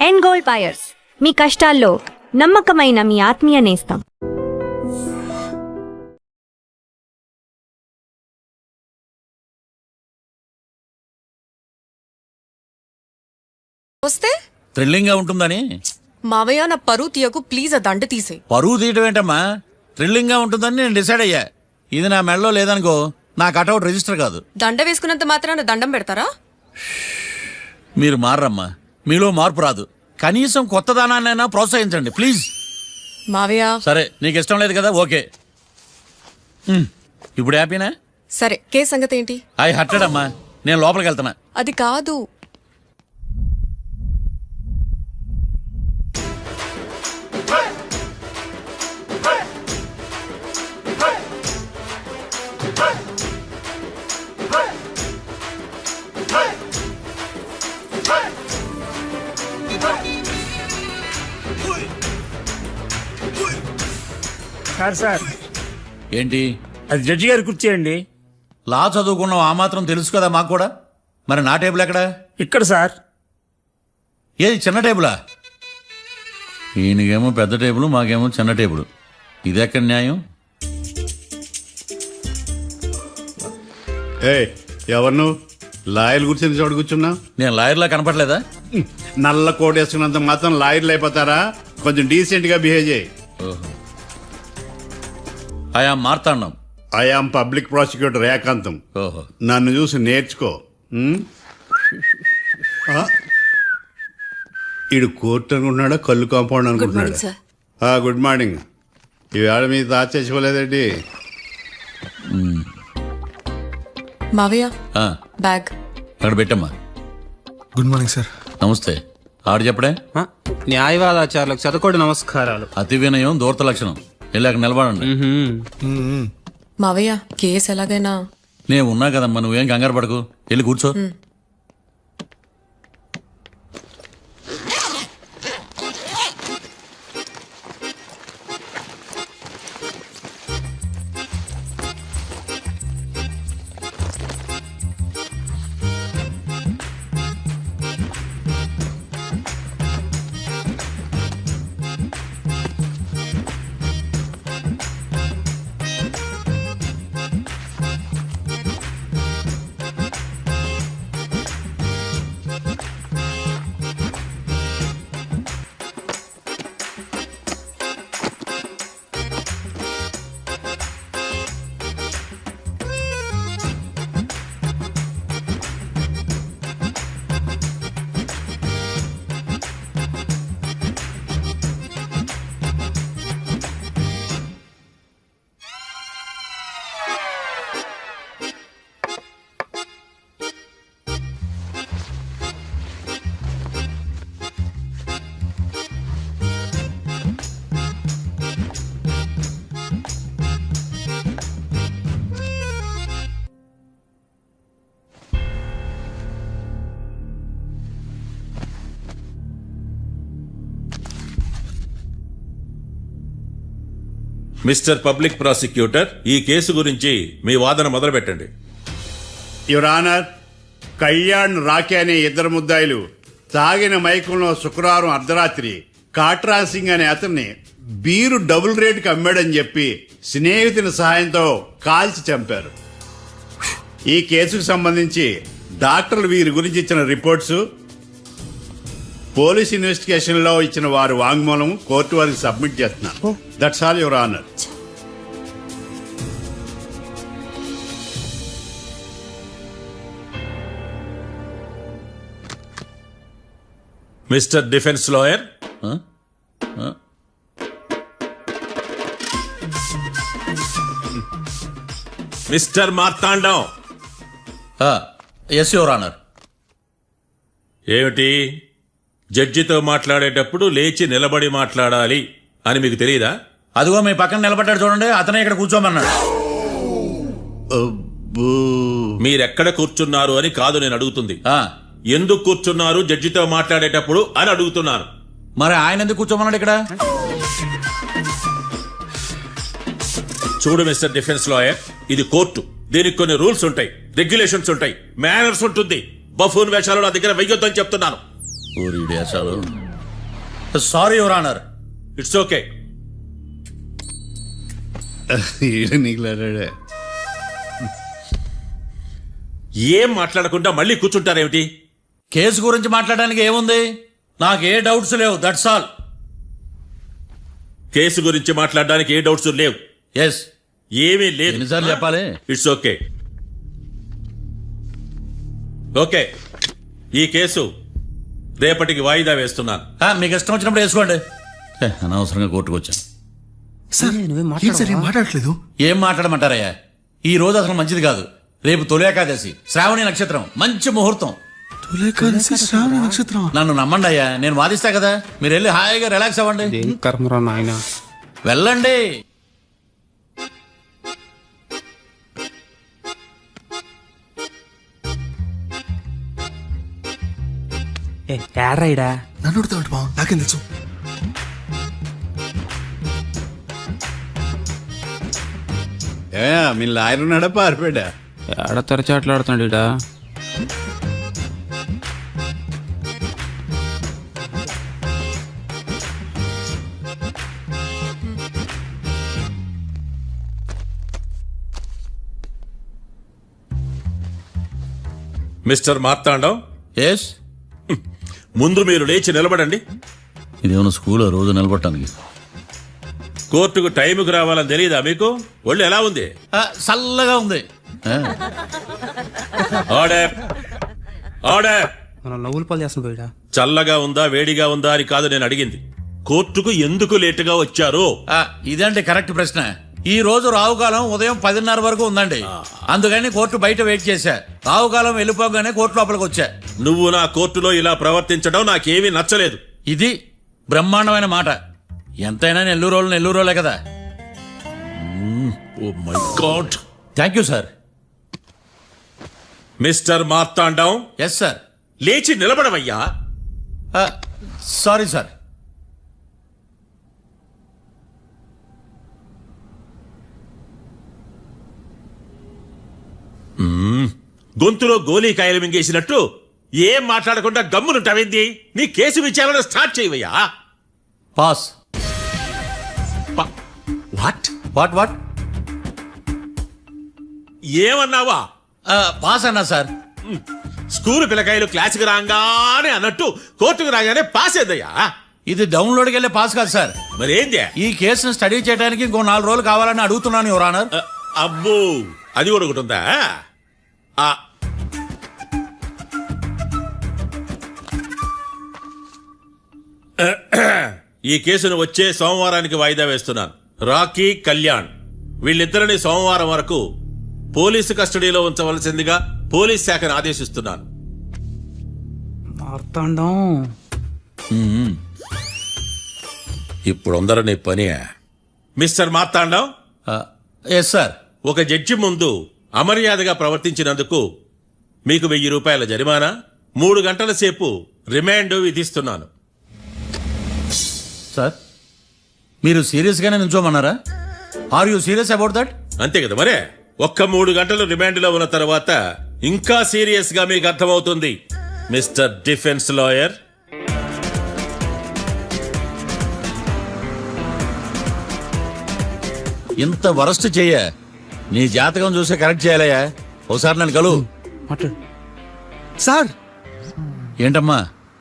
End gold buyers, మీ కష్టాల్లో నమ్మకమైన మీ ఆత్మీయ నేస్తం. వస్తే థ్రిల్లింగ్ గా ఉంటుందని. మావయ్య నా పరువు తీయకు ప్లీజ్, ఆ దండ తీసే. పరువు తీయటం ఏంటమ్మా, థ్రిల్లింగ్ గా ఉంటుందని నేను డిసైడ్ అయ్యా. ఇది నా మెడలో లేదనుకో, నా కటౌట్ రిజిస్టర్ కాదు. దండ వేసుకున్నంత మాత్రాన దండం పెడతారా? మీరు మారమ్మా, మీలో మార్పు రాదు. కనీసం కొత్త దానాన్నైనా ప్రోత్సహించండి ప్లీజ్. మావయ్య సరే, నీకు ఇష్టం లేదు కదా, ఓకే. ఇప్పుడు హ్యాపీనా? సరే, కేసు సంగతి ఏంటి? ఐ హర్టెడ్ అమ్మా, నేను లోపలికి వెళ్తున్నా. అది కాదు. సార్ ఏంటి? అది జడ్జి గారి కుర్చీ అండి. లా చదువుకున్నావు, ఆ మాత్రం తెలుసు కదా మాకు కూడా. మరి నా టేబుల్ ఎక్కడా? ఇక్కడ సార్. ఏది చిన్న టేబులా? ఈయనకేమో పెద్ద టేబుల్, మాకేమో చిన్న టేబుల్. ఇదెక్కడ న్యాయం? ఎవరు నువ్వు? లాయర్లు కూర్చుని చోటు కూర్చున్నా? నేను లాయర్లా కనపడలేదా? నల్ల కోట్ వేసుకున్నంత మాత్రం లాయర్లు అయిపోతారా? కొంచెం డీసెంట్ గా బిహేవ్ చేయి. ఆయా మార్తాండం. ఐఆమ్ పబ్లిక్ ప్రాసిక్యూటర్ ఏకాంతం. ఓహో, నన్ను చూసి నేర్చుకో. ఈడు కోర్టు అనుకుంటున్నాడా, కళ్ళు కాంపౌండ్ అనుకుంటున్నాడా? Good morning. ఈవేళ మీ దాచేసుకోలేదండి. మావయ్య ఆ, బ్యాగ్ అక్కడ పెట్టమ్మా. Good morning sir. నమస్తే. ఆడు చెప్పడే? న్యాయవాదాచారులకు చదువుకోండి నమస్కారాలు. అతి వినయం దూరత లక్షణం. వెళ్ళాక నిలబడండి. మావయ్య కేసు ఎలాగైనా. నేను ఉన్నా కదమ్మా, నువ్వేం కంగారు పడకు. వెళ్ళి కూర్చో. మిస్టర్ పబ్లిక్ ప్రాసిక్యూటర్, ఈ కేసు గురించి మీ వాదన మొదలు పెట్టండి. యువర్ ఆనర్, కళ్యాణ్ రాకే అనే ఇద్దరు ముద్దాయిలు తాగిన మైకంలో శుక్రవారం అర్ధరాత్రి కాట్రా సింగ్ అనే అతన్ని బీరు డబుల్ రేటుకి అమ్మాడని చెప్పి స్నేహితుని సహాయంతో కాల్చి చంపారు. ఈ కేసుకు సంబంధించి డాక్టర్లు వీరి గురించి ఇచ్చిన రిపోర్ట్స్, పోలీస్ ఇన్వెస్టిగేషన్ లో ఇచ్చిన వారి వాంగ్మూలం కోర్టు వారికి సబ్మిట్ చేస్తున్నారు. That's all your honour. Mister defence lawyer, mister Marthandam. Yes your honour. ఏమిటి, జడ్జితో మాట్లాడేటప్పుడు లేచి నిలబడి మాట్లాడాలి అని మీకు తెలియదా? అదిగో మీ పక్కన నిలబడ్డాడు చూడండి, అతనే ఇక్కడ కూర్చోమన్నాడు. మీరెక్కడ కూర్చున్నారు అని కాదు నేను అడుగుతుంది. ఎందుకు కూర్చున్నారు జడ్జితో మాట్లాడేటప్పుడు అని అడుగుతున్నాను. మరి ఆయన ఎందుకు కూర్చోమన్నాడు ఇక్కడ? చూడు మిస్టర్ డిఫెన్స్ లాయర్, ఇది కోర్టు. దీనికి కొన్ని రూల్స్ ఉంటాయి, రెగ్యులేషన్స్ ఉంటాయి, మేనర్స్ ఉంటుంది. బఫూన్ వేషాలు నా దగ్గర వెయ్యొద్దని చెప్తున్నాను. Sorry your honour. It's okay. నీకులాడే ఏం మాట్లాడకుండా మళ్ళీ కూర్చుంటారేమిటి? కేసు గురించి మాట్లాడడానికి ఏముంది? నాకు ఏ డౌట్స్ లేవు, దట్స్ ఆల్. కేసు గురించి మాట్లాడడానికి ఏ డౌట్స్ లేవు. ఎస్. ఏమీ లేదు. ఎన్నిసార్లు చెప్పాలి? It's okay. ఓకే, ఈ కేసు రేపటికి వాయిదా వేస్తున్నాను. మీకు ఇష్టం వచ్చినప్పుడు వేసుకోండి. అనవసరంగా కోర్టుకు వచ్చాను. సార్ ఏం సార్ ఏం మాట్లాడట్లేదు? ఏం మాట్లాడమంటారయ్యా? ఈ రోజు అసలు మంచిది కాదు. రేపు తొలి ఏకాదశి, శ్రావణి నక్షత్రం, మంచి ముహూర్తం. తొలేకాదశి శ్రావణ నక్షత్రం. నన్ను నమ్మండి అయ్యా, నేను వాదిస్తా కదా. మీరు వెళ్ళి హాయిగా రిలాక్స్ అవ్వండి. కర్మరా నాయన. వెళ్ళండి. ఏరైడా నన్ను అడుగుతాడు బా, నాకేం తెలుసు? మీ లాయర్ ఉన్నాడా పారిపోయాడా? ఏడ తెరచాట్లాడుతున్నాడు ఇడా. Mister Marthandam, yes. ముందు మీరు లేచి నిలబడండి. ఇదేమన్నా స్కూల్ రోజు నిలబడటానికి? కోర్టుకు టైంకి రావాలని తెలియదా మీకు? ఒళ్ళు ఎలా ఉంది? చల్లగా ఉంది. Order, order. మనం నవ్వులు పాలు చేస్తాం పోయిడా. చల్లగా ఉందా వేడిగా ఉందా అని కాదు నేను అడిగింది. కోర్టుకు ఎందుకు లేటుగా వచ్చారు? ఇదంటే కరెక్ట్ ప్రశ్న. ఈ రోజు రావుకాలం ఉదయం 10:30 వరకు ఉందండి. అందుకని కోర్టు బయట వెయిట్ చేశా. రావుకాలం వెళ్ళిపోగానే కోర్టు లోపలికి వచ్చా. నువ్వు నా కోర్టులో ఇలా ప్రవర్తించడం నాకేమీ నచ్చలేదు. ఇది బ్రహ్మాండమైన మాట. ఎంతైనా నెల్లూరోలే కదా. Oh my god. Thank you sir. Mister Marthandam, yes sir. లేచి నిలబడవయ్యా. Sorry sir. గొంతులో గోలీకాయలు మింగేసినట్టు ఏం మాట్లాడకుండా గమ్మునుంటావేంది? నీ కేసు విచారణ స్టార్ట్ చేయవయ్యా. పాస్. What what what? ఏమన్నావా? పాస్ అన్నా సార్. స్కూల్ పిల్లకాయలు క్లాసుకు రాగానే అన్నట్టు కోర్టుకు రాగానే పాస్ అయ్యా. ఇది డౌన్లోడ్కి వెళ్ళే పాస్ కాదు సార్. మరేంది? ఈ కేసును స్టడీ చేయడానికి ఇంకో 4 రోజులు కావాలని అడుగుతున్నాను యువర్ ఆనర్. అబ్బో, అది కూడా ఒకటి ఉందా? ఈ కేసును వచ్చే సోమవారానికి వాయిదా వేస్తున్నాను. రాకీ, కళ్యాణ్ వీళ్ళిద్దరిని సోమవారం వరకు పోలీసు కస్టడీలో ఉంచవలసిందిగా పోలీస్ శాఖను ఆదేశిస్తున్నాను. మార్తాండం. ఇప్పుడు అందరూ నీ పని. Mister Marthandam, yes sir. ఒక జడ్జి ముందు అమర్యాదగా ప్రవర్తించినందుకు మీకు 1000 రూపాయల జరిమానా, 3 గంటల సేపు రిమాండ్ విధిస్తున్నాను. సార్, మీరు సీరియస్ గానే నిల్చోమన్నారా? Are you serious about that? అంతే కదా మరే. ఒక్క 3 గంటలు రిమాండ్లో ఉన్న తర్వాత ఇంకా సీరియస్ గా మీకు అర్థమవుతుంది మిస్టర్ డిఫెన్స్ లాయర్. ఇంత వరస్ట్ చెయ్య నీ జాతకం చూసే కరెక్ట్ చేయాలయ్యా. ఒకసారి నన్ను కలువు. సార్, ఏంటమ్మా?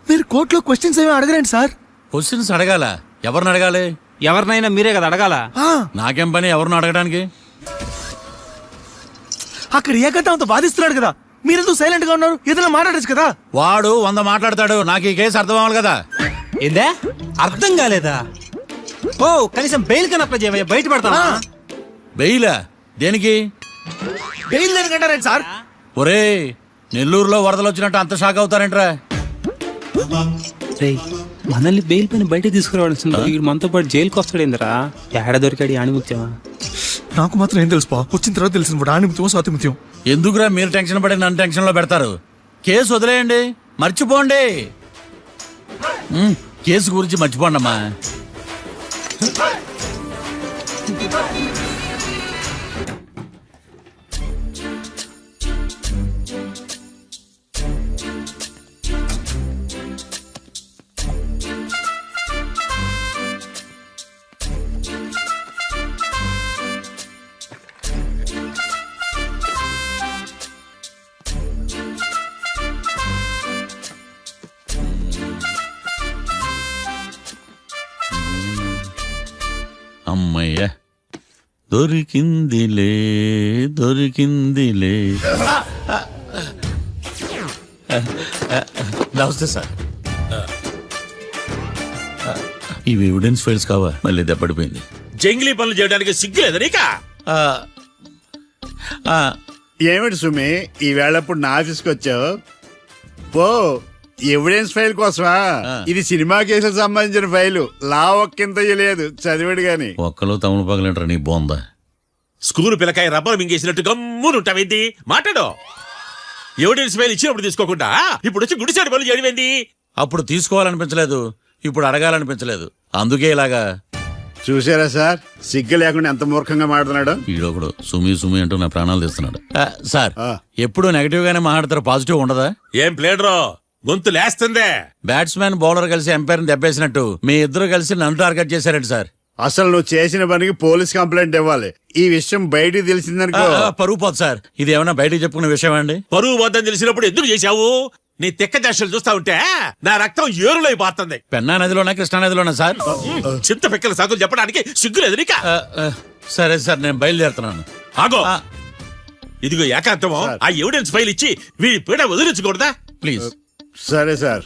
మీరు కోర్టులో క్వశ్చన్స్ ఏమీ అడగరండి సార్. క్వశ్చన్స్ అడగాల? ఎవరిని అడగాలి? ఎవరినైనా మీరే కదా అడగాల. నాకేం పని ఎవరిని అడగడానికి? అక్కడ ఏకతాంతో బాధిస్తున్నాడు కదా, మీరెందుకు సైలెంట్ గా ఉన్నారు? ఏదైనా మాట్లాడచ్చు కదా. వాడు 100 మాట్లాడతాడు. నాకు ఈ కేసు అర్థం అవ్వాలి కదా. ఏందే అర్థం కాలేదా? ఓ కనీసం బెయిల్ కన్నా అప్లై చేయవయ్యా, బయట పడతావా? బెయిలా? దేనికి? బెయిల్ దేనికంటారండి సార్? ఒరే, నెల్లూరులో వరదలు వచ్చినట్టు అంత షాక్ అవుతారేంట్రా? మనల్ని బెయిల్ పైన బయట తీసుకురావాల్సింది. వీడు మనతో పాటు జైలుకి వస్తాడేందిరా? ఏడ దొరికాడు ఆణిముత్యమా? నాకు మాత్రం ఏం తెలుసు, వచ్చిన తర్వాత తెలిసిన ఆణిముత్యం స్వాతిముత్యం. ఎందుకురా మీరు టెన్షన్ పడి నన్ను టెన్షన్ లో పెడతారు? కేసు వదిలేయండి, మర్చిపోండి. కేసు గురించి మర్చిపోండి అమ్మా. అమ్మయ్య దొరికిందిలే దొరికిందిలే. నమస్తే సార్. ఇవి ఎవిడెన్స్ ఫైల్స్ కావా? మళ్ళీ దెబ్బడిపోయింది. జంగిలీ పనులు చేయడానికి సిగ్గులేదు నీకా? ఏమిటి సుమి ఈ వేళప్పుడు నా ఆఫీస్కి వచ్చావు? పో, ఎవిడెన్స్ ఫైల్ కోసమా? ఇది సినిమా కేసులకు సంబంధించిన ఫైలు. లా ఒక్కింత లేదు, చదివాడు గాని. ఒక్కలో తమను పగలంటారా నీ బోందా? School పిల్లకాయ rubber మింగేసినట్టు గమ్మునుంటావేంది? మాట్లాడు. ఎవిడెన్స్ ఫైల్ ఇచ్చినప్పుడు తీసుకోకుండా ఇప్పుడు వచ్చి గుడిసాడు పనులు చేయడమేంది? అప్పుడు తీసుకోవాలనిపించలేదు, ఇప్పుడు అడగాలనిపించలేదు, అందుకే ఇలాగా. చూసారా సార్, సిగ్గు లేకుండా ఎంత మూర్ఖంగా మాట్లాడుతున్నాడు. ఈడొకడు సుమి సుమి అంటూ నా ప్రాణాలు తీస్తున్నాడు. సార్, ఆ. ఎప్పుడు నెగటివ్ గానే మాట్లాడతారు, పాజిటివ్ ఉండదా? ఏం ప్లేడరో గొంతు లేస్తుందే. బ్యాట్స్మెన్ బౌలర్ కలిసి ఎంపైర్ దెబ్బేసినట్టు మీ ఇద్దరు కలిసి నన్ను టార్గెట్ చేశారండి సార్. అసలు నువ్వు చేసిన పనికి పోలీస్ కంప్లైంట్ ఇవ్వాలి. ఈ విషయం బయటికి తెలిసిందనుకో పరువు పోదు సార్. ఇది ఏమన్నా బయటికి చెప్పుకునే విషయం అండి? పరువు వద్దని తెలిసినప్పుడు ఎందుకు చేశావు? నీ తెక్క దశలు చూస్తా ఉంటే నా రక్తం ఏరులై పారుతుంది. పెన్నా నదిలోనా కృష్ణా నదిలోనా సార్? చింత పిక్కల సాకులు చెప్పడానికి సిగ్గులేదు నీకా? సరే సార్, నేను బయలుదేరుతున్నాను. ఆగో, ఇదిగో ఏకాంతమో ఆ ఎవిడెన్స్ ఫైల్ ఇచ్చి వీడి పీడ వదిలించకూడదా? ప్లీజ్. సరే సార్.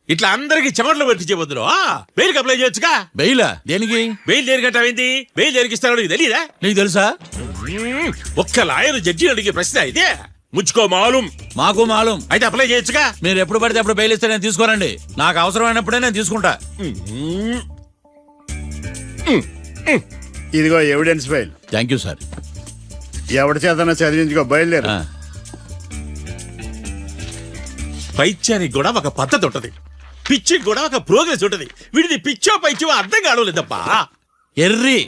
ఇట్లా అందరికి చెమటలు పెట్టించే బదులు బెయిల్కి అప్లై చేయొచ్చుగా. బెయిలా? దేనికి? బెయిల్ దేనికంటావేంది? బెయిల్ దేనికి ఇస్తారో నీకు తెలియదా? నీకు తెలుసా? ఒక్క లాయర్ జడ్జి అడిగే ప్రశ్న ఇదే. ముచ్చుకో మాలూం. మాకు మాలూం. అయితే అప్లై చేయొచ్చుగా. మీరు ఎప్పుడు పడితే అప్పుడు బెయిల్ ఇస్తే నేను తీసుకోరండి. నాకు అవసరమైనప్పుడే నేను తీసుకుంటా. ఇదిగో evidence file. Thank you sir. ఎవరి చేతనా చదివించుకో, బయలుదేరు. పైత్యానికి కూడా ఒక పద్ధతి ఉంటది, పిచ్చికి కూడా ఒక ప్రోగ్రెస్ ఉంటది. వీడిది పిచ్చో పైచో అర్థం కావలేదప్పా. ఎర్రి.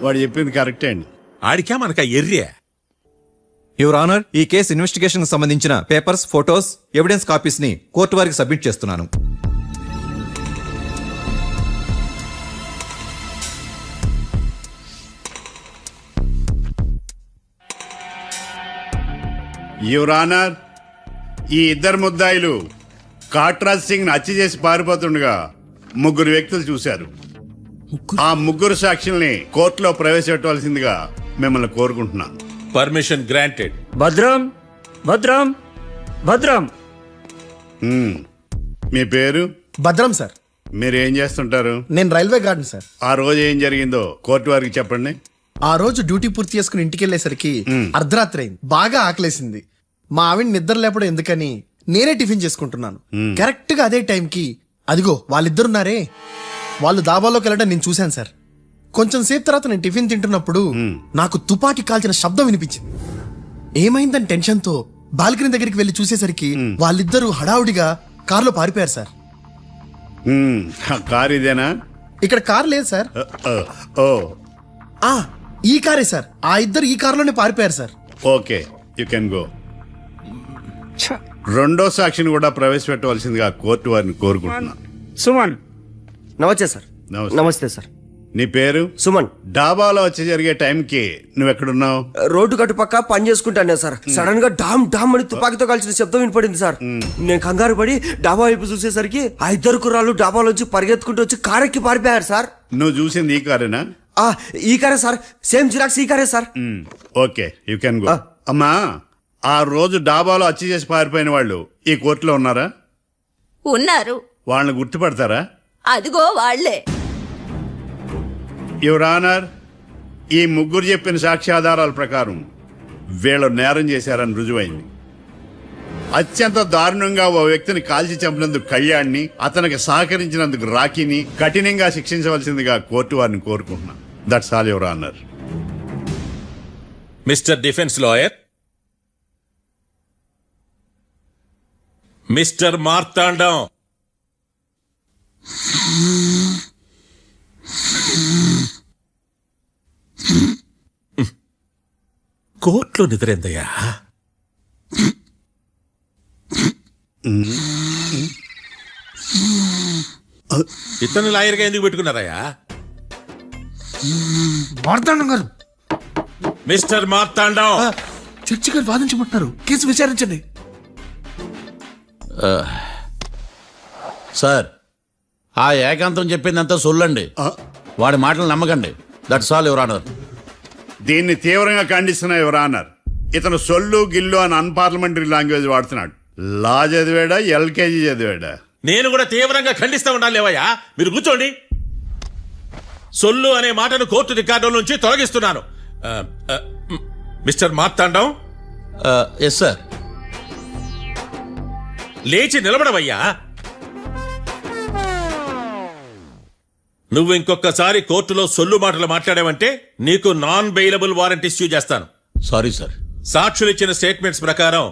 వాడు చెప్పింది కరెక్టే అండి. ఆడికా మనక ఎర్రే. యువర్ ఆనర్, ఈ కేసు ఇన్వెస్టిగేషన్ కు సంబంధించిన పేపర్స్, ఫోటోస్, ఎవిడెన్స్ కాపీస్ ని కోర్టు వారికి సబ్మిట్ చేస్తున్నాను. యువర్ ఆనర్, ఈ ఇద్దరు ముద్దాయిలు కాట్రాజ్ సింగ్ హత్య చేసి పారిపోతుండగా ముగ్గురు వ్యక్తులు చూశారు. ఆ ముగ్గురు సాక్షుల్ని కోర్టులో ప్రవేశపెట్టవలసిందిగా మిమ్మల్ని కోరుకుంటున్నాను. Permission granted. భద్రం భద్రం భద్రం. మీ పేరు? భద్రం సార్. మీరు ఏం చేస్తుంటారు? నేను రైల్వే గార్డెన్ సార్. ఆ రోజు ఏం జరిగిందో కోర్టు వారికి చెప్పండి. ఆ రోజు డ్యూటీ పూర్తి చేసుకుని ఇంటికి వెళ్ళేసరికి అర్ధరాత్రి అయింది. బాగా ఆకలేసింది. మా ఆవిడ నిద్ర లేపడం ఎందుకని నేనే టిఫిన్ చేసుకుంటున్నాను. కరెక్ట్ గా అదే టైంకి అదిగో వాళ్ళిద్దరున్నారే, వాళ్ళు దాబాలోకి వెళ్ళడం నేను చూశాను సార్. కొంచెం సేపు తర్వాత నేను టిఫిన్ తింటున్నప్పుడు నాకు తుపాకీ కాల్చిన శబ్దం వినిపించింది. ఏమైందని టెన్షన్ తో బాల్కనీ దగ్గరికి వెళ్లి చూసేసరికి వాళ్ళిద్దరూ హడావుడిగా కారులో పారిపోయారు సార్. కారు ఇదేనా? ఇక్కడ కారు లేదు సార్. ఓ, ఈ కారే సార్. ఆ ఇద్దరు ఈ కారులోనే పారిపోయారు sir. Okay, you can go. రెండో సాక్షిని కూడా ప్రవేశపెట్టవలసిందిగా కోర్టు వారిని కోరుకుంటున్నాను. సుమన్. నమస్తే సార్. నమస్తే సార్. నీ పేరు? సుమన్. డాబాలో వచ్చి జరిగే టైంకి నువ్వు ఎక్కడున్నావు? రోడ్డు కట్టు పక్క పని చేసుకుంటానే సార్. సడన్ గా డామ్ డామ్ అని తుపాకీతో కాల్చిన శబ్దం వినపడింది సార్. నేను కంగారు పడి డాబా వైపు చూసేసరికి ఆ ఇద్దరు కుర్రాళ్ళు డాబాలోంచి పరిగెత్తుకుంటూ వచ్చి కారెక్కి పారిపోయారు సార్. నువ్వు చూసింది ఈ కారేనా? ఈ కారే సార్. సేమ్ జిరాక్స్ ఈ కారే sir. Okay, you can go. అమ్మా, ఆ రోజు డాబాలో హత్య చేసి పారిపోయిన వాళ్ళు ఈ కోర్టులో ఉన్నారా? ఉన్నారు. వాళ్ళని గుర్తుపడతారా? అదిగో వాళ్లే. యువర్ ఆనర్, ఈ ముగ్గురు చెప్పిన సాక్ష్యాధారాల ప్రకారం వీళ్ళు నేరం చేశారని రుజువైంది. అత్యంత దారుణంగా ఓ వ్యక్తిని కాల్చి చంపినందుకు కళ్యాణ్ని, అతనికి సహకరించినందుకు రాకీని కఠినంగా శిక్షించవలసిందిగా కోర్టు వారిని కోరుకుంటున్నాను. That's all your honour. Mister defence lawyer, mister Marthandam, కోర్టులో నిద్రేందయ్యా? ఇతను లాయర్గా ఎందుకు పెట్టుకున్నారయ్యా? మార్తాండం గారు. మిస్టర్ మార్తాండం, చర్చి గారు వాదించమంటున్నారు. కేసు విచారించండి. సార్, ఆ ఏకాంతం చెప్పిందంతా సొల్లండి. వాడి మాటలు నమ్మకండి. That's all your honour. దీన్ని తీవ్రంగా ఖండిస్తున్నా యువర్ ఆనర్. ఇతను సొల్లు గిల్లు అని అన్పార్లమెంటరీ లాంగ్వేజ్ వాడుతున్నాడు. లా చదివాడా, ఎల్కేజీ చదివాడా? నేను కూడా తీవ్రంగా ఖండిస్తా ఉండాలి లేవయ్యా. మీరు కూర్చోండి. సొల్లు అనే మాటను కోర్టు రికార్డుల నుంచి తొలగిస్తున్నాను. Mister Marthandam, yes sir. లేచి నిలబడవయ్యా. నువ్వు ఇంకొకసారి కోర్టులో సొల్లు మాటలు మాట్లాడావంటే నీకు నాన్ బెయిలబుల్ వారెంట్ ఇష్యూ చేస్తాను. Sorry sir. సాక్షులు ఇచ్చిన స్టేట్మెంట్స్ ప్రకారం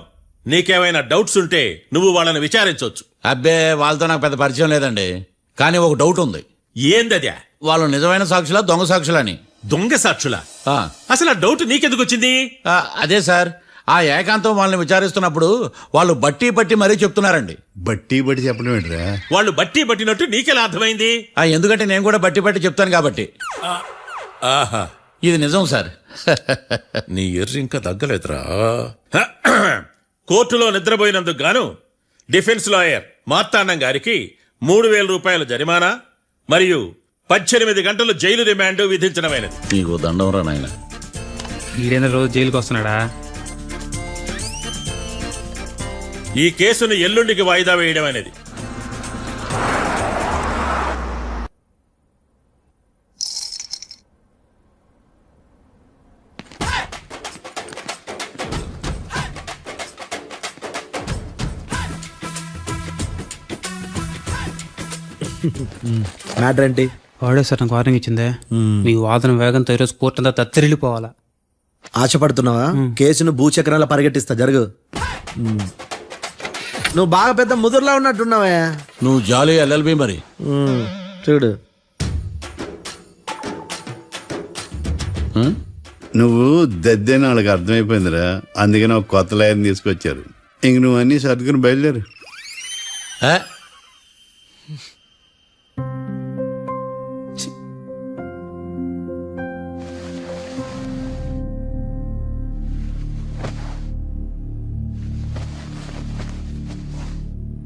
నీకేమైనా డౌట్స్ ఉంటే నువ్వు వాళ్ళని విచారించవచ్చు. అబ్బే, వాళ్ళతో నాకు పెద్ద పరిచయం లేదండి. కానీ ఒక డౌట్ ఉంది. ఏందద్యా? వాళ్ళు నిజమైన సాక్షులా, దొంగ సాక్షులని? దొంగ సాక్షులా? ఆ, అసలు ఆ డౌట్ నీకెందుకు వచ్చింది? అదే సార్, ఆ ఏకాంతం వాళ్ళని విచారిస్తున్నప్పుడు వాళ్ళు బట్టి పట్టి మరీ చెప్తున్నారండి. బట్టి బట్టి చెప్పడం ఏంట్రా? వాళ్ళు బట్టి పట్టినట్టు నీకెలా అర్థమైంది? ఎందుకంటే నేను కూడా బట్టి పట్టి చెప్తాను కాబట్టి. ఆహా, ఇది నిజం సార్. నీ ఎర్రి ఇంకా తగ్గలేదురా. కోర్టులో నిద్రపోయినందుకు గాను డిఫెన్స్ లాయర్ మార్తాండం గారికి 3,000 రూపాయల జరిమానా మరియు 18 గంటలు జైలు రిమాండ్ విధించడమైనది. నీకు దండం రా నాయన. ఈడైనా రోజు జైలుకి వస్తున్నాడా? ఈ కేసును ఎల్లుండికి వాయిదా వేయడం అనేది. మ్యాటర్ ఏంటి? వాడే సార్ నాకు వార్నింగ్ ఇచ్చిందే. మీ వాదన వేగంతో ఈరోజు కోర్టు అంతా తత్తరిల్లిపోవాలా. ఆశపడుతున్నావా? కేసును భూచక్రాల పరిగెట్టిస్తా, జరుగు. నువ్వు బాగా పెద్ద ముదురులా ఉన్నట్టున్నావే. నువ్వు జాలి ఎల్ఎల్బి మరి. చూడు, నువ్వు దద్దేని వాళ్ళకి అర్థమైపోయిందిరా. అందుకని ఒక కొత్త లాయర్ని తీసుకొచ్చారు. ఇంక నువ్వు అన్నీ సర్దుకుని బయలుదేరు.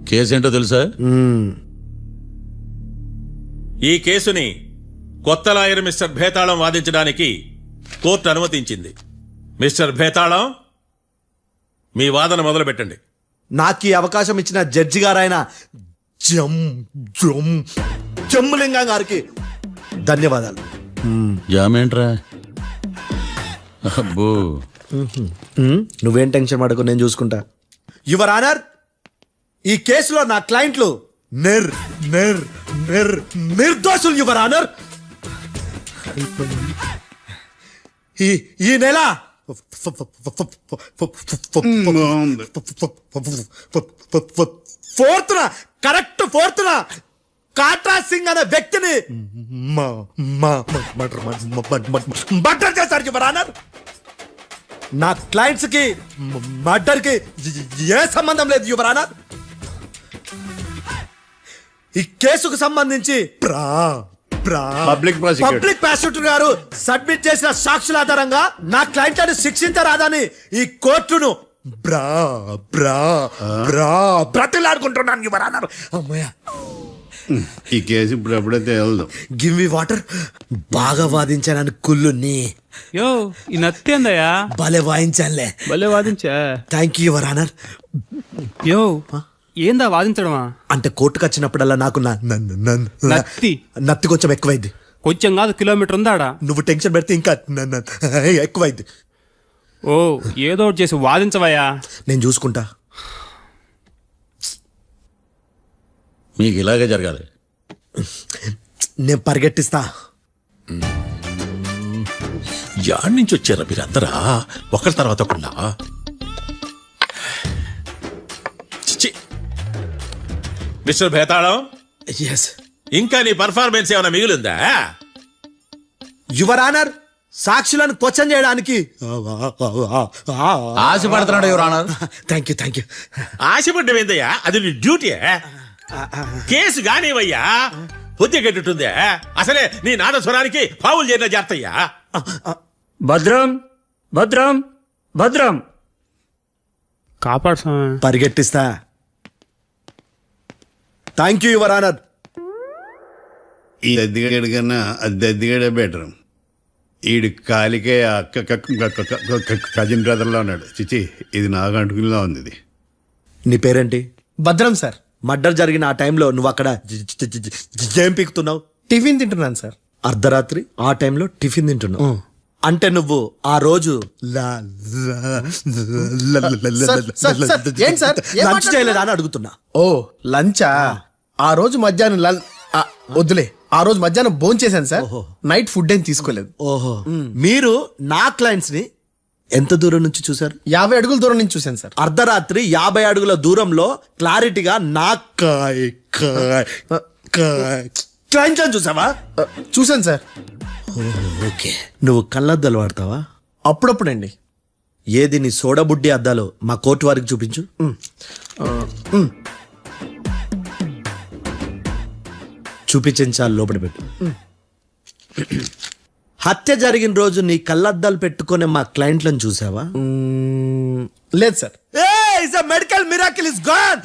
కేసేంటో తెలుసా? ఈ కేసుని కొత్త లాయర్ మిస్టర్ భేతాళం వాదించడానికి కోర్టు అనుమతించింది. మిస్టర్ భేతాళం, మీ వాదన మొదలు పెట్టండి. నాకు ఈ అవకాశం ఇచ్చిన జడ్జి గారైన జమ్ములింగం గారికి ధన్యవాదాలు. జామేంట్రా? అబ్బో, నువ్వేం టెన్షన్ పడకు, నేను చూసుకుంటా. యువర్ ఆనర్, ఈ కేసులో నా క్లయింట్లు నిర్దోషులు యువర్ ఆనర్. ఈ నెల ఫోర్త్న కాట్రా సింగ్ అనే వ్యక్తిని మర్డర్ చేశారు యువర్ ఆనర్. నా క్లయింట్స్ కి మర్డర్ కి ఏ సంబంధం లేదు యువర్ ఆనర్. ఈ కేసుకు సంబంధించి పబ్లిక్ ప్రాసిక్యూటర్ గారు సబ్మిట్ చేసిన సాక్షుల ఆధారంగా నా క్లయింట్లను శిక్షించరాదని ఈ కోర్టును బ్రతిలాడుకుంటున్నాను యువర్ ఆనర్. అమ్మయ్య, ఈ కేసు ఇప్పుడు ఎప్పుడైతే వెళ్దాం. Give me water. బాగా వాదించానని కుళ్ళుని. యో, ఈ నత్తేందయ్యా? భలే వాయించానులే. భలే వాదించా. Thank you your honour. Yo, ఏందా వాదించడమా? అంటే కోర్టుకు వచ్చినప్పుడల్లా నాకు నత్తి కొంచెం ఎక్కువైంది. కొంచెం కాదు, కిలోమీటర్ ఉందాడా. నువ్వు టెన్షన్ పెడితే ఇంకా ఎక్కువైంది. ఓ, ఏదో ఒకటి చేసి వాదించవయ్యా. నేను చూసుకుంటా. మీకు ఇలాగే జరగాలి. నేను పరిగెట్టిస్తా. యాడ్ నుంచి వచ్చారా మీరందరా ఒకరి తర్వాత ఒకళ్ళ? మిస్టర్ భేతాళం, ఇంకా నీ పర్ఫార్మెన్స్ ఏమైనా మిగిలిందా? యువర్ ఆనర్, సాక్షులను క్వశ్చన్ చేయడానికి ఆశపడుతున్నాడు యువర్ ఆనర్. Thank you. ఆశపడ్డం ఏందయ్యా? అది నీ డ్యూటీ. కేసు గానివయ్యా, పొద్దు గట్టుందే. అసలే నీ నాదస్వరానికి పావులు చేరిన జాగ్రత్తయ్యా. భద్రం భద్రం భద్రం. కాపాడు. పరిగెట్టిస్తా. Thank you your honour. ఈ దద్దిగాడి కన్నా అది దద్దిగాడే బెటర్. ఈడు కాలికే కజిన్ బ్రదర్లో ఉన్నాడు. చిచి, ఇది నాకు అంటుకునిలా ఉంది. ఇది నీ పేరేంటి? భద్రం సార్. మర్డర్ జరిగిన ఆ టైంలో నువ్వు అక్కడ ఏం పీకుతున్నావు? టిఫిన్ తింటున్నాను సార్. అర్ధరాత్రి ఆ టైంలో టిఫిన్ తింటున్నావు అంటే నువ్వు ఆ రోజు ఏంటి సార్ లంచ్ చేయలేదా అని అడుగుతున్నా. ఓ లంచా? ఆ రోజు మధ్యాహ్నం వద్దులే, ఆ రోజు మధ్యాహ్నం భోంచేశాను సార్. నైట్ ఫుడ్ ఏం తీసుకోలేదు. ఓహో, మీరు నా క్లయింట్స్ ని ఎంత దూరం నుంచి చూసారు? 50 అడుగుల దూరం నుంచి చూశాను సార్. అర్ధరాత్రి 50 అడుగుల దూరంలో క్లారిటీగా నా క్లయింట్స్ అని చూసావా? చూశాను సార్. ఓకే, నువ్వు కళ్ళద్దాలు వాడతావా? అప్పుడప్పుడండి. ఏది నీ సోడబుడ్డి అద్దాలు మా కోర్టు వారికి చూపించు. చూపించాలి, లోపల పెట్టు. హత్య జరిగిన రోజు నీ కళ్ళద్దాలు పెట్టుకునే మా క్లయింట్లను చూసావా? లేదు sir. Medical miracle is gone.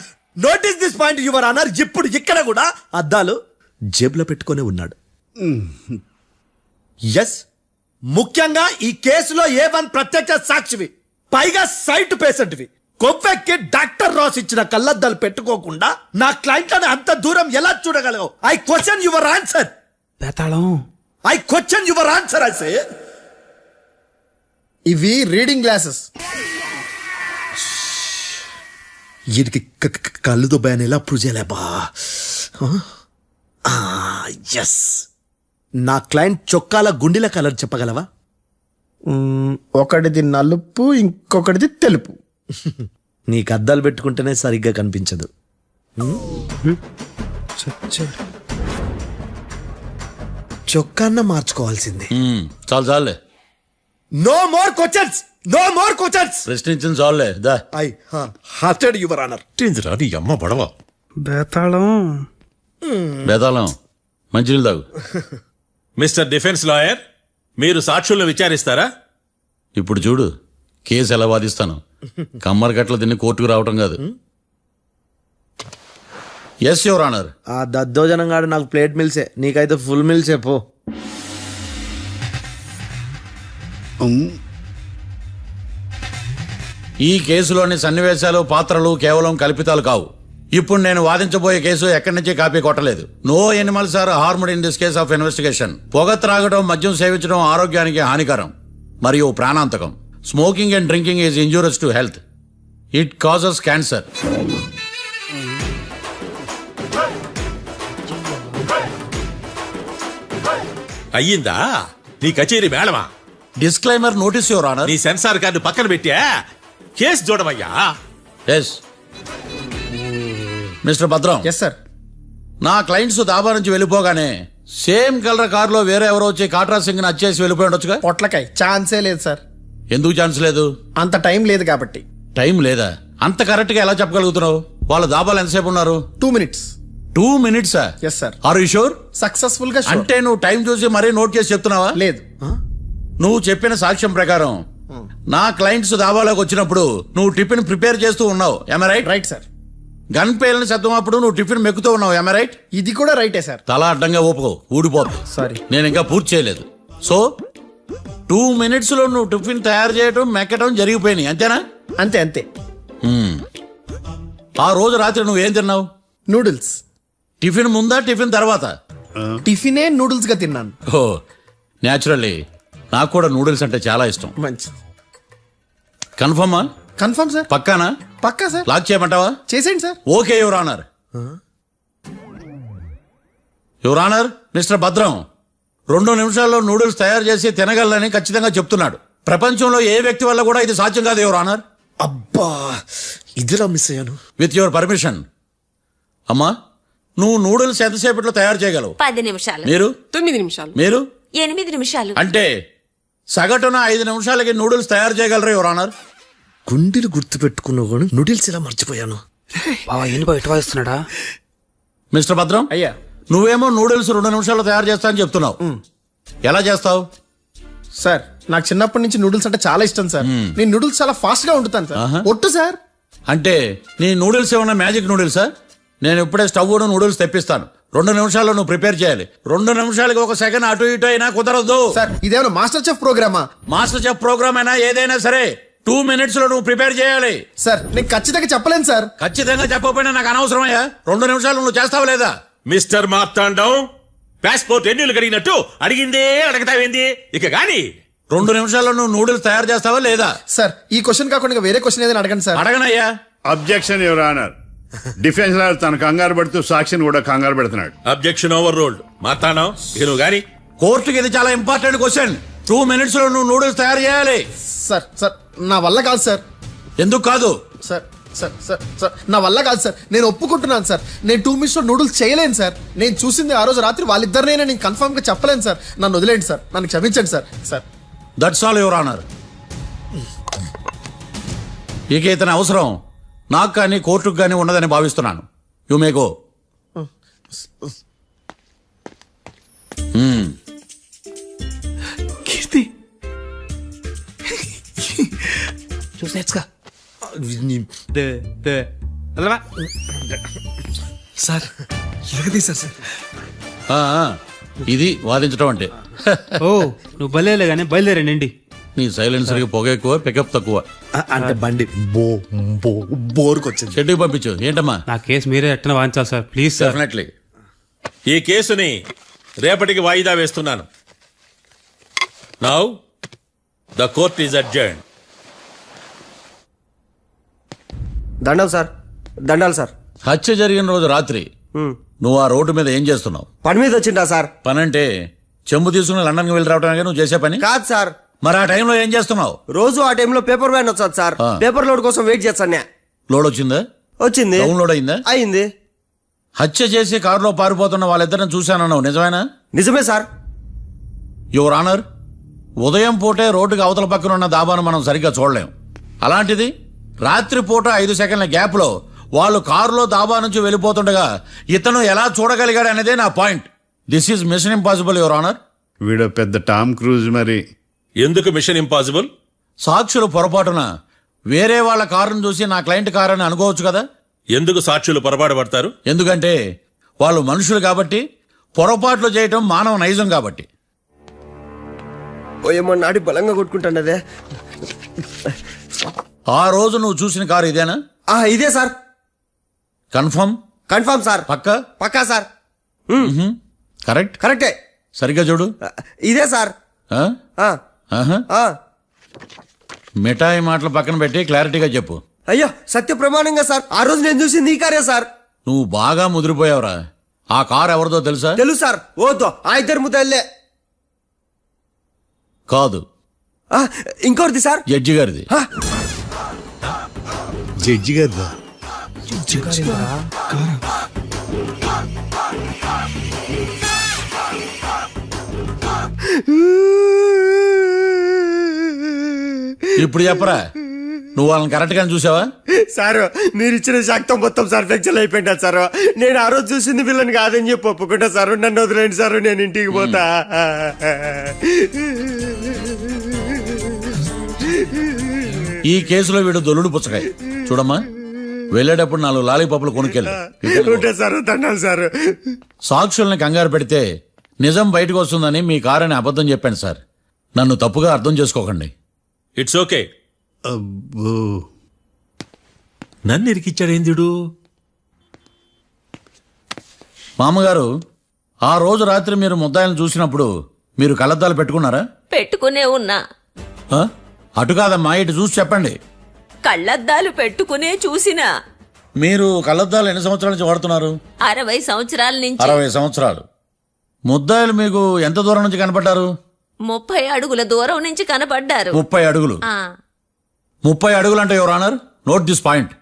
Notice this point your honour. ఇప్పుడు ఇక్కడ కూడా అద్దాలు జేబులో పెట్టుకొని ఉన్నాడు. ఎస్, ముఖ్యంగా ఈ కేసులో A1 ప్రత్యక్ష సాక్షివి, పైగా సైట్ పేషెంట్వి. కొవ్వెక్కి డాక్టర్ రాస్ ఇచ్చిన కళ్ళద్దాలు పెట్టుకోకుండా నా క్లయింట్లను అంత దూరం ఎలా చూడగలవు? I question your answer. Betalam, I question your answer. I say ఇవి రీడింగ్ గ్లాసెస్. వీడికి కళ్ళు దుబ్బాయని ఎలా ప్రూవ్ చేయలేబా? ఎస్, నా క్లయింట్ చొక్కాల గుండెల కలర్ చెప్పగలవా? ఒకటిది నలుపు, ఇంకొకటిది తెలుపు. నీకు అద్దాలు పెట్టుకుంటేనే సరిగ్గా కనిపించదు. చొక్కాన్న మార్చుకోవాల్సింది. చాలు చాలులే, no more questions, no more questions. ప్రశ్నించింది చాలులే. దా ఐ హార్టెడ్ యువర్ ఆనర్. నీ అమ్మ పడవ. బేతాళం, బేతాళం, మంచినీళ్ళు తాగు. మిస్టర్ డిఫెన్స్ లాయర్, మీరు సాక్షులను విచారిస్తారా? ఇప్పుడు చూడు కేసు ఎలా వాదిస్తాను. కమ్మరి గట్ల తిని కోర్టుకు రావటం కాదు. Yes your honour. ఆ దద్దోజనం గాడు నాకు ప్లేట్ మిల్సే, నీకైతే ఫుల్ మిల్సే పో. ఈ కేసులోని సన్నివేశాలు, పాత్రలు కేవలం కల్పితాలు కావు. ఇప్పుడు నేను వాదించబోయే కేసు ఎక్కడి నుంచి కాపీ కొట్టలేదు. No animals are harmed in this case of investigation. పొగ త్రాగడం, మద్యం సేవించడం ఆరోగ్యానికి హానికరం మరియు ప్రాణాంతకం. Smoking and drinking is injurious to health. It causes cancer. అయ్యిందా నీ కచేరీ మేళమా? Disclaimer notice your honour. నీ సెన్సార్ కార్డు పక్కన పెట్టా కేసు చూడమయ్యా. Yes mister Bhadram. Yes sir. నా క్లయింట్స్ దాబా నుంచి వెళ్ళిపోగానే సేమ్ కలర్ కారులో వేరే ఎవరో వచ్చి కాట్రా సింగ్ ని వచ్చేసి వెళ్ళిపోయి ఉండొచ్చుగా. పొట్లకాయ ఛాన్సే లేదు సార్. ఎందుకు ఛాన్స్ లేదు? అంత టైం లేదు కాబట్టి. టైం లేదా? అంత కరెక్ట్ గా ఎలా చెప్పగలుగుతున్నావు? వాళ్ళ దాబాలు ఎంతసేపు ఉన్నారు? 2 minutes. 2 minutes? Yes sir. Are you sure? Successful గా sure. అంటే నువ్వు టైం చూసి మరీ నోట్ చేసి చెప్తున్నావా? లేదు. నువ్వు చెప్పిన సాక్ష్యం ప్రకారం నా క్లయింట్స్ దాబాలోకి వచ్చినప్పుడు నువ్వు టిఫిన్ ప్రిపేర్ చేస్తూ ఉన్నావు. ఎమ్ రైట్? Right sir. గన్ పేలిన శబ్దం అప్పుడు నువ్వు టిఫిన్ మెక్కుతూ ఉన్నావు. ఎమ్ రైట్? ఇది కూడా రైటే సార్. తల అడ్డంగా ఊపుకో, ఊడిపోతుంది. సారీ, నేను ఇంకా పూర్తి చేయలేదు. సో 2 minutes లో నువ్వు టిఫిన్ తయారు చేయడం, మెక్కడం జరిగిపోయినాయి, అంతేనా? అంతే అంతే. ఆ రోజు రాత్రి నువ్వు ఏం తిన్నావు? నూడిల్స్. టిఫిన్ ముందా, టిఫిన్ తర్వాత? టిఫినే నూడిల్స్ గా తిన్నాను. ఓ న్యాచురల్లీ నాకు కూడా నూడిల్స్ అంటే చాలా ఇష్టం. మంచిది. కన్ఫర్మా? Confirm sir. పక్కానా? పక్కా సార్. లాక్ చేయమంటావా? చేసేయండి sir. Okay your honour. Your honour, mister Bhadram 2 నిమిషాల్లో నూడిల్స్ తయారు చేసి తినగలని ఖచ్చితంగా చెప్తున్నాడు. ప్రపంచంలో ఏ వ్యక్తి వల్ల కూడా ఇది సాధ్యం కాదు యువర్ ఆనర్. అబ్బా, ఇదిలా మిస్ అయ్యాను. With your permission. అమ్మా, నువ్వు నూడిల్స్ ఎంతసేపట్లో తయారు చేయగలవు? 10 నిమిషాలు. మీరు? 9 నిమిషాలు. మీరు? 8 నిమిషాలు. అంటే సగటున 5 నిమిషాలకి నూడిల్స్ తయారు చేయగలరు యువర్ ఆనర్. గుండెలు గుర్తు పెట్టుకున్నావు కానీ నూడిల్స్ ఇలా మర్చిపోయాను. బావా ఏంటి బావ ఇటు వాయిస్తున్నాడా? మిస్టర్ భద్రం, అయ్యా, నువ్వేమో నూడిల్స్ 2 నిమిషాల్లో తయారు చేస్తా అని చెప్తున్నావు. ఎలా చేస్తావు? సార్ నాకు చిన్నప్పటి నుంచి నూడిల్స్ అంటే చాలా ఇష్టం సార్. నేను నూడిల్స్ చాలా ఫాస్ట్ గా వండుతాను సార్. ఒట్టు సార్. అంటే నీ నూడిల్స్ ఏమన్నా మ్యాజిక్ నూడిల్సా? నేను ఇప్పుడే స్టవ్ నూడిల్స్ తెప్పిస్తాను. 2 నిమిషాల్లో నువ్వు ప్రిపేర్ చేయాలి. 2 నిమిషాలకి 1 సెకండ్ అటు ఇటు అయినా కుదరదు. సార్ ఇదేమైనా మాస్టర్ చెఫ్ ప్రోగ్రామా? మాస్టర్ చెఫ్ ప్రోగ్రామ్ అయినా ఏదైనా సరే 2 minutes లో నువ్వు ప్రిపేర్ చేయాలి. సార్ నేను ఖచ్చితంగా చెప్పలేను సార్. ఖచ్చితంగా చెప్పకపోయినా నాకు అనవసరమయ్యా. 2 నిమిషాలు నువ్వు చేస్తావా లేదా? మిస్టర్ మార్తాండం, పాస్పోర్ట్ ఎన్నిళ్ళు కడిగినట్టు అడిగిందే అడగతావేంది? ఇక గాని 2 నిమిషాల్లో నువ్వు నూడిల్స్ తయారు చేస్తావా లేదా? సార్ ఈ క్వశ్చన్ కాకుండా ఇంకా వేరే క్వశ్చన్ ఏదైనా అడగండి సార్. అడగనయ్యా. Objection your honour. Defence lawyer తన కంగారు పడుతూ సాక్షిని కూడా కంగారు పెడుతున్నాడు. Objection over ruled. మార్తాండం, ఇక నువ్వు గాని. కోర్టుకి ఇది చాలా ఇంపార్టెంట్ క్వశ్చన్. 2 minutes లో నువ్వు నూడిల్స్ తయారు చేయాలి. సార్ సార్ నా వల్ల కాదు సార్. ఎందుకు కాదు? సార్ సార్ సార్ సార్ నా వల్ల కాదు సార్. నేను ఒప్పుకుంటున్నాను సార్. నేను 2 minutes లో నూడిల్స్ చేయలేను సార్. నేను చూసింది ఆ రోజు రాత్రి వాళ్ళిద్దరినైనా నేను కన్ఫర్మ్ గా చెప్పలేను సార్. నన్ను వదిలేండి సార్. నన్ను క్షమించండి sir. Sir that's all your honour. ఇక ఇతని అవసరం నాకు కానీ కోర్టుకు కానీ ఉండదని భావిస్తున్నాను. You may go. కీర్తి చూసేచ్చుగా సార్ ఇలాగది సార్. ఇది వాదించడం అంటే. ఓ నువ్వు బయలుదేరలే కానీ బయలుదేరండి. నీ సైలెన్సర్ కి పొగ ఎక్కువ, పికప్ తక్కువ. అంటే బండి బోర్కి వచ్చింది. షెడ్యూల్ పంపించు. ఏంటమ్మా? నా కేసు మీరే ఎట్టన వాయించాలి సార్, ప్లీజ్ సార్. డెఫినెట్లీ. ఈ కేసుని రేపటికి వాయిదా వేస్తున్నాను. Now the court is adjourned. దండాలు సార్, దండాలు సార్. హత్య జరిగిన రోజు రాత్రి నువ్వు ఆ రోడ్డు మీద ఏం చేస్తున్నావు? పని మీద వచ్చిందా సార్? పని అంటే చెంబు తీసుకుని లండన్కి వెళ్ళి రావడానికి నువ్వు చేసే పని కాదు సార్. మరి ఆ టైంలో ఏం చేస్తున్నావు? రోజు ఆ టైంలో పేపర్ వ్యాన్ వచ్చాది సార్. పేపర్ లోడ్ కోసం వెయిట్ చేస్తాను. లోడ్ వచ్చిందా? వచ్చింది. డౌన్లోడ్ అయిందా? అయింది. హత్య చేసి కారులో పారిపోతున్న వాళ్ళిద్దరిని చూశానన్నావు, నిజమేనా? నిజమే సార్. యువర్ ఆనర్, ఉదయం పూటే రోడ్డుకి అవతల పక్కన ఉన్న దాబాను మనం సరిగ్గా చూడలేం. అలాంటిది రాత్రి పూట 5 సెకండ్ల గ్యాప్ లో వాళ్ళు కారులో దాబా నుంచి వెళ్ళిపోతుండగా ఇతను ఎలా చూడగలిగాడు అనేదే నా point. This is mission impossible your honour. వీడు పెద్ద టామ్ క్రూజ్ మరి. ఎందుకు మిషన్ ఇంపాసిబుల్? సాక్షులు పొరపాటున వేరే వాళ్ళ కారును చూసి నా క్లయింట్ కారు అని అనుకోవచ్చు కదా. ఎందుకు సాక్షులు పొరపాటు పడతారు? ఎందుకంటే వాళ్ళు మనుషులు కాబట్టి, పొరపాట్లు చేయటం మానవ నైజం కాబట్టి. ఏమో నాడి బలంగా కొట్టుకుంటానదే. ఆ రోజు నువ్వు చూసిన కారు ఇదేనా? ఇదే సార్. కన్ఫర్మ్? Confirm sir. పక్కా? పక్కా సార్. కరెక్ట్? కరెక్టే. సరిగ్గా చూడు. ఇదే సార్. మిఠాయి మాటలు పక్కన పెట్టి క్లారిటీగా చెప్పు. అయ్యో సత్య ప్రమాణంగా సార్, ఆ రోజు నేను చూసింది ఈ కారే సార్. నువ్వు బాగా ముదిరిపోయావురా. ఆ కారు ఎవరిదో తెలుసా? తెలుసు సార్. ఓతో ఆ ఇద్దరు ముద్దల్లే. కాదు, ఇంకోటిది సార్. జడ్జి గారిది. జడ్జి గారు ఇప్పుడు చెప్పరా, నువ్వు వాళ్ళని కరెక్ట్ గానే చూసావా? సార్ మీరు ఇచ్చిన శాక్తం మొత్తం సార్ ఫ్లెక్చర్ అయిపోయింది సార్. నేను ఆ రోజు చూసింది వీళ్ళని కాదని చెప్పి ఒప్పుకుంటా సార్. నన్ను వదిలేండి సార్, నేను ఇంటికి పోతా. ఈ కేసులో వీడు దొల్లుడు పుచ్చకాయ. చూడమ్మా, వెళ్ళేటప్పుడు 4 లాలీపాపులు కొనుక్కెళ్ళు. Sir దండాలి sir. సాక్షుల్ని కంగారు పెడితే నిజం బయటకు వస్తుందని మీ కారని అబద్ధం చెప్పాను సార్. నన్ను తప్పుగా అర్థం చేసుకోకండి. It's okay. నన్ను ఇరికిచ్చాడేందుడు? మామగారు, ఆ రోజు రాత్రి మీరు ముద్దాయిలను చూసినప్పుడు మీరు కళ్ళద్దాలు పెట్టుకున్నారా? పెట్టుకునే ఉన్నా. అటు కాదమ్మా, ఇటు చూసి చెప్పండి. కళ్ళద్దాలు పెట్టుకునే చూసినా. మీరు కళ్ళద్దాలు ఎన్ని సంవత్సరాల నుంచి వాడుతున్నారు? 60 సంవత్సరాల నుంచి. 60 సంవత్సరాలు. ముద్దాయిలు మీకు ఎంత దూరం నుంచి కనపడ్డారు? 30 అడుగుల దూరం నుంచి కనపడ్డారు. 30 అడుగులు. 30 అడుగులు అంటే your honour, note this point.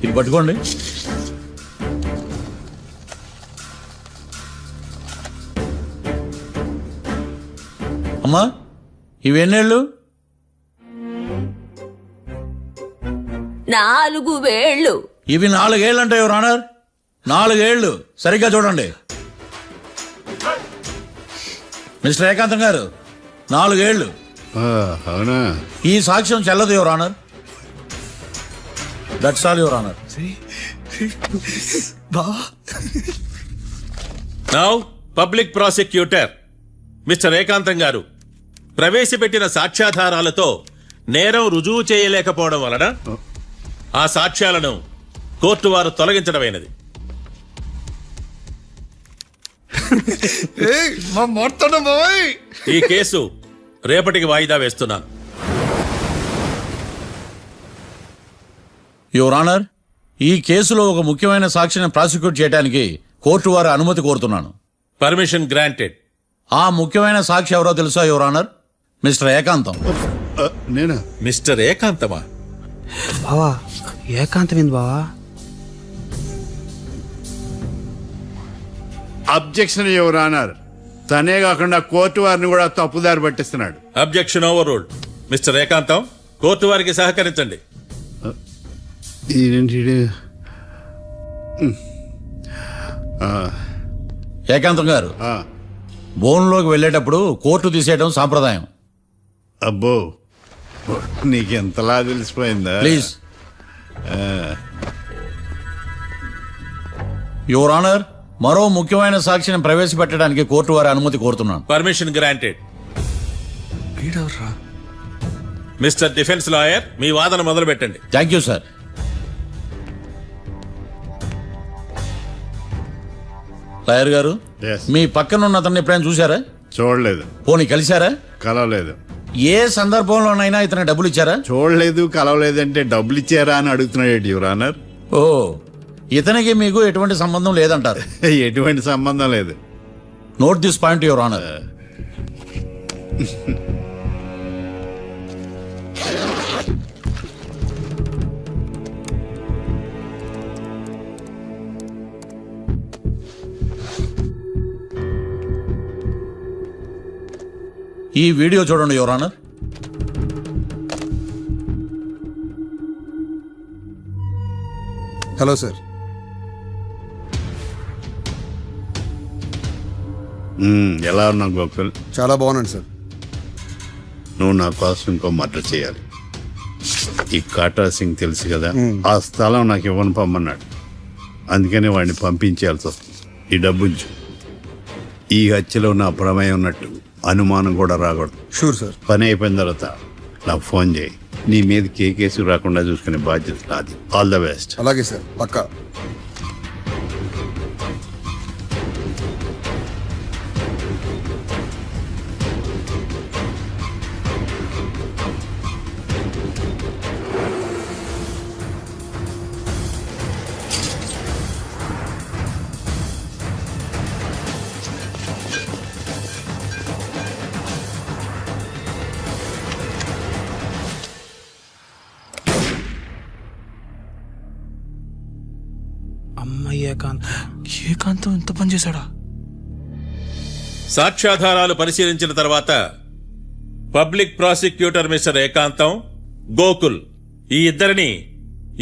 ఇది పట్టుకోండి. అమ్మా, ఇవి ఎన్నేళ్ళు? 4 వేళ్ళు. ఇవి 4 ఏళ్ళు అంటే యువర్ ఆనర్, 4 ఏళ్ళు. సరిగ్గా చూడండి. మిస్టర్ ఏకాంతం గారు 4 ఏళ్లు. అవునా? ఈ సాక్ష్యం చెల్లదు your honour. That's all your honour. Now public prosecutor mister ఏకాంతం గారు ప్రవేశపెట్టిన సాక్ష్యాధారాలతో నేరం రుజువు చేయలేకపోవడం వలన ఆ సాక్ష్యాలను కోర్టు వారు తొలగించడమైనది. ఈ కేసు రేపటికి వాయిదా వేస్తున్నాను. యువర్ ఆనర్, ఈ కేసులో ఒక ముఖ్యమైన సాక్షిని ప్రాసిక్యూట్ చేయడానికి కోర్టు వారి అనుమతి కోరుతున్నాను. Permission granted. ఆ ముఖ్యమైన సాక్షి ఎవరో తెలుసా యువర్ ఆనర్? మిస్టర్ ఏకాంతం. నేనా? మిస్టర్ ఏకాంతమా? బావా ఏకాంతం ఏంది బావా? Objection your honour. తనే కాకుండా కోర్టు వారిని కూడా తప్పుదారి పట్టిస్తున్నాడు. Objection overruled. Mister Ekantham, court వారికి సహకరించండి. ఏకాంతం గారు, బోన్లోకి వెళ్ళేటప్పుడు కోర్టు తీసేయడం సాంప్రదాయం. అబ్బో, నీకెంతలా తెలిసిపోయిందా? ప్లీజ్. యువర్ ఆనర్, మరో ముఖ్యమైన సాక్షిని ప్రవేశపెట్టడానికి కోర్టు వారి అనుమతి కోరుతున్నాను. Permission granted. Mister defence lawyer, మీ వాదన మొదలు పెట్టండి. Thank you sir. Lawyer garu, Yes. మీ పక్కన ఉన్న అతన్ని ఎప్పుడైనా చూసారా? చూడలేదు. పోనీ కలిశారా? కలవలేదు. ఏ సందర్భంలోనైనా ఇతనికి డబ్బులు ఇచ్చారా? చూడలేదు, కలవలేదు అంటే డబ్బులు ఇచ్చారా అని అడుగుతున్నాడు యువర్ ఆనర్. ఓ, ఇతనికి మీకు ఎటువంటి సంబంధం లేదంటారు? ఎటువంటి సంబంధం లేదు. Note this point your honour. ఈ వీడియో చూడండి యువర్ ఆనర్. Hello sir. ఎలా ఉన్నావు గోకుల్? చాలా బాగున్నాను సార్. నువ్వు నా కోసం ఇంకో మర్డర్ చేయాలి. ఈ కాటా సింగ్ తెలుసు కదా, ఆ స్థలం నాకు ఇవ్వను పమ్మన్నాడు. అందుకనే వాడిని పంపించాల్సి వస్తుంది. ఈ డబ్బుంచు. ఈ హత్యలో నా ప్రమేయం ఉన్నట్టు అనుమానం కూడా రాకూడదు. Sure sir. పని అయిపోయిన తర్వాత నాకు ఫోన్ చేయి. నీ మీద ఏ కేసు రాకుండా చూసుకునే బాధ్యత నాది. All the best. అలాగే సార్, పక్కా. అమ్మ ఏకాంతం ఇంత పని చేశాడా? సాక్ష్యాధారాలు పరిశీలించిన తర్వాత పబ్లిక్ ప్రాసిక్యూటర్ మిస్టర్ ఏకాంతం, గోకుల్ ఈ ఇద్దరిని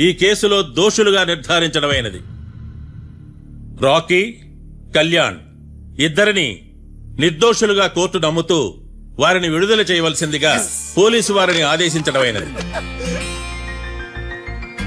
ఈ కేసులో దోషులుగా నిర్ధారించడమైనది. రాకీ, కళ్యాణ్ ఇద్దరిని నిర్దోషులుగా కోర్టు నమ్ముతూ వారిని విడుదల చేయవలసిందిగా పోలీసు వారిని ఆదేశించడమైనది.